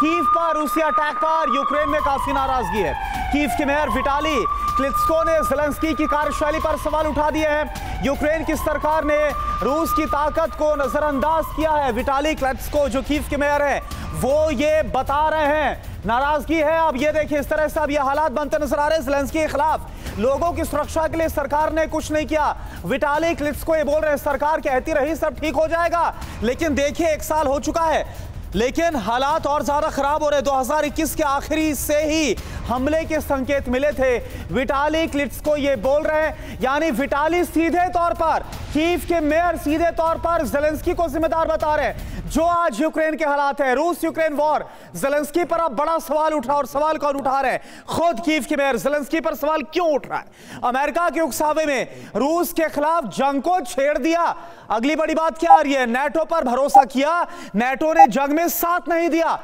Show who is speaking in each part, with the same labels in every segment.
Speaker 1: Kyiv पर रूसी attack पर यूक्रेन में काफी नाराजगी है। कीव के मेयर विटाली क्लित्स्को ने ज़ेलेंस्की की कार्यशैली पर सवाल उठा दिए हैं। यूक्रेन की सरकार ने रूस की ताकत को नजरअंदाज किया है। विटाली क्लित्स्को जो कीव के मेयर हैं वो ये बता रहे हैं, नाराजगी है। अब ये देखिए इस तरह से अब ये हालात बनते नजर आ रहे हैं ज़ेलेंस्की के खिलाफ। लोगों की सुरक्षा के लिए सरकार ने कुछ नहीं किया। विटाली क्लित्स्को ये बोल रहे हैं सरकार कहती रही सब ठीक हो जाएगा, लेकिन देखिए 1 साल हो चुका है लेकिन हालात और ज्यादा खराब हो रहे। 2021 के आखिरी से ही हमले के संकेत मिले थे। विटाली क्लित्स्को ये बोल रहे हैं, यानी विटाली सीधे तौर पर कीव के मेयर सीधे तौर पर ज़ेलेंस्की को जिम्मेदार बता रहे हैं जो आज यूक्रेन के हालात है। रूस यूक्रेन वॉर, ज़ेलेंस्की पर अब बड़ा सवाल उठा और सवाल कौन उठा रहे हैं? खुद कीव के मेयर ज़ेलेंस्की पर सवाल क्यों उठ रहा है? अमेरिका के उकसावे में रूस के खिलाफ जंग को छेड़ दिया। अगली बड़ी बात क्या आ रही है? नेटो पर भरोसा किया, नेटो ने जंग में साथ नहीं दिया।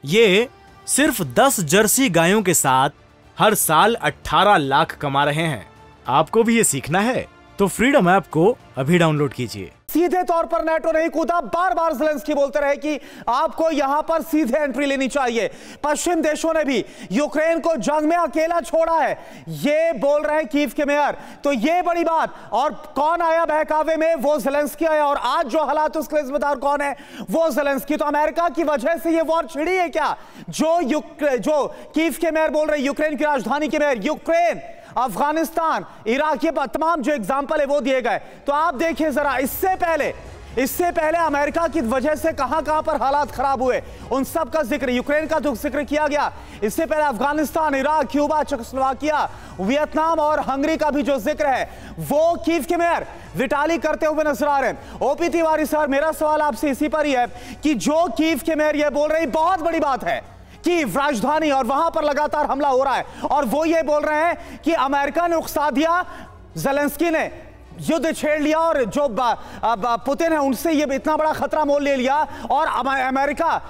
Speaker 2: ये सिर्फ 10 जर्सी गायों के साथ हर साल 18 लाख कमा रहे हैं। आपको भी ये सीखना है तो फ्रीडम ऐप को अभी डाउनलोड कीजिए।
Speaker 1: सीधे तौर पर नेटो नहीं कूदा। बार बार ज़ेलेंस्की बोलते रहे कि आपको यहां पर सीधे एंट्री लेनी चाहिए। पश्चिम देशों ने भी यूक्रेन को जंग में अकेला छोड़ा है, ये बोल रहे हैं कीव के मेयर। तो ये बड़ी बात। और कौन आया बहकावे में? वो ज़ेलेंस्की आया। और आज जो हालात उसके जिम्मेदार कौन है? वो ज़ेलेंस्की। तो अमेरिका की वजह से ये वॉर छिड़ी है क्या? जो कीव के मेयर बोल रहे हैं, यूक्रेन की राजधानी के मेयर, यूक्रेन, अफगानिस्तान, इराक, ये तमाम जो एग्जाम्पल है वो दिए गए। तो आप देखिए जरा, इससे पहले अमेरिका की वजह से कहां पर हालात खराब हुए उन सब का जिक्र, यूक्रेन का तो जिक्र किया गया। इससे पहले Afghanistan, Iraq, Cuba, Czechoslovakia, Vietnam और हंगरी का भी जो जिक्र है वो कीव के मेयर विटाली करते हुए नजर आ रहे हैं। ओपी तिवारी सर, मेरा सवाल आपसे इसी पर ही है कि जो कीव के मेयर ये बोल रहे हैं बहुत बड़ी बात है कि राजधानी और वहां पर लगातार हमला हो रहा है, और वो ये बोल रहे हैं कि अमेरिका ने उकसा दिया, ज़ेलेंस्की ने युद्ध छेड़ लिया और जो पुतिन है उनसे ये इतना बड़ा खतरा मोल ले लिया, और अमेरिका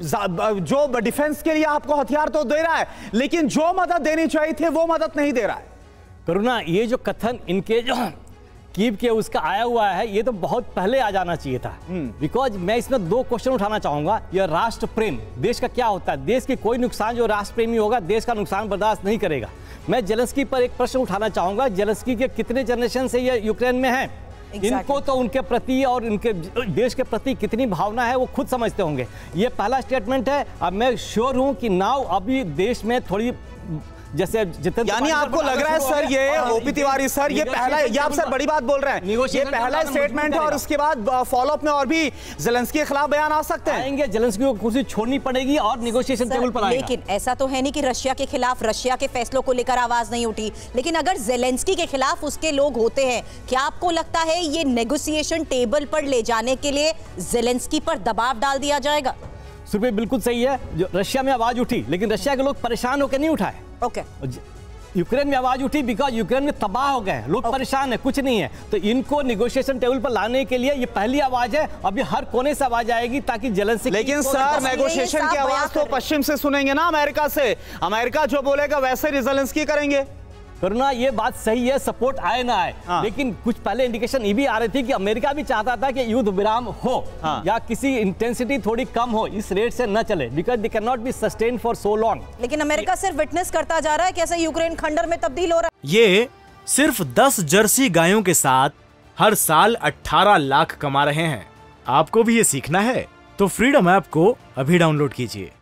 Speaker 1: जो डिफेंस के लिए आपको हथियार तो दे रहा है लेकिन जो मदद देनी चाहिए थी वो मदद नहीं दे रहा है।
Speaker 3: करुणा, ये जो कथन इनके जो कीव के उसका आया हुआ है ये तो बहुत पहले आ जाना चाहिए था। बिकॉज मैं इसमें 2 क्वेश्चन उठाना चाहूंगा। यह राष्ट्र प्रेम देश का क्या होता है? देश की कोई नुकसान, जो राष्ट्र प्रेमी होगा देश का नुकसान बर्दाश्त नहीं करेगा। मैं ज़ेलेंस्की पर एक प्रश्न उठाना चाहूंगा। ज़ेलेंस्की के कितने जनरेशन से ये यूक्रेन में हैं? इनको तो उनके प्रति और इनके देश के प्रति कितनी भावना है वो खुद समझते होंगे। ये पहला स्टेटमेंट है। अब मैं श्योर हूं कि नाउ अभी देश में थोड़ी जैसे जितने,
Speaker 1: यानी आपको लग रहा है सर, ये ओपी तिवारी सर, ये पहला, ये आप सर बड़ी बात बोल रहे हैं, ये पहला स्टेटमेंट है और उसके बाद फॉलोअप में और भी ज़ेलेंस्की के खिलाफ बयान आ सकते हैं।
Speaker 3: आएंगे, ज़ेलेंस्की को कुर्सी छोड़नी पड़ेगी और निगोशिएशन टेबल पर आएगा।
Speaker 4: लेकिन ऐसा तो है नहीं कि रशिया के खिलाफ, रशिया के फैसलों को लेकर आवाज नहीं उठी, लेकिन अगर ज़ेलेंस्की के खिलाफ उसके लोग होते हैं, क्या आपको लगता है ये नेगोशिएशन टेबल पर ले जाने के लिए ज़ेलेंस्की पर दबाव डाल दिया जाएगा?
Speaker 3: सुरभि बिल्कुल सही है। जो रशिया में आवाज उठी लेकिन रशिया के लोग परेशान होकर नहीं उठाए।
Speaker 4: ओके।
Speaker 3: यूक्रेन में आवाज उठी बिकॉज यूक्रेन में तबाह हो गए, लोग परेशान है, कुछ नहीं है। तो इनको निगोशिएशन टेबल पर लाने के लिए ये पहली आवाज है। अभी हर कोने से आवाज आएगी ताकि ज़ेलेंस्की,
Speaker 1: लेकिन सर नेगोशिएशन की आवाज तो पश्चिम से सुनेंगे ना, अमेरिका से। अमेरिका जो बोलेगा वैसे ज़ेलेंस्की करेंगे।
Speaker 3: करुणा, ये बात सही है, सपोर्ट आए ना आए, लेकिन कुछ पहले इंडिकेशन ये भी आ रही थी कि अमेरिका भी चाहता था कि युद्ध विराम हो या किसी इंटेंसिटी थोड़ी कम हो, इस रेट से न चले, because they can not be sustain for so long.
Speaker 4: लेकिन अमेरिका सिर्फ विटनेस करता जा रहा है कैसे यूक्रेन खंडर में तब्दील हो रहा है।
Speaker 2: ये सिर्फ 10 जर्सी गायों के साथ हर साल 18 लाख कमा रहे हैं। आपको भी ये सीखना है तो फ्रीडम ऐप को अभी डाउनलोड कीजिए।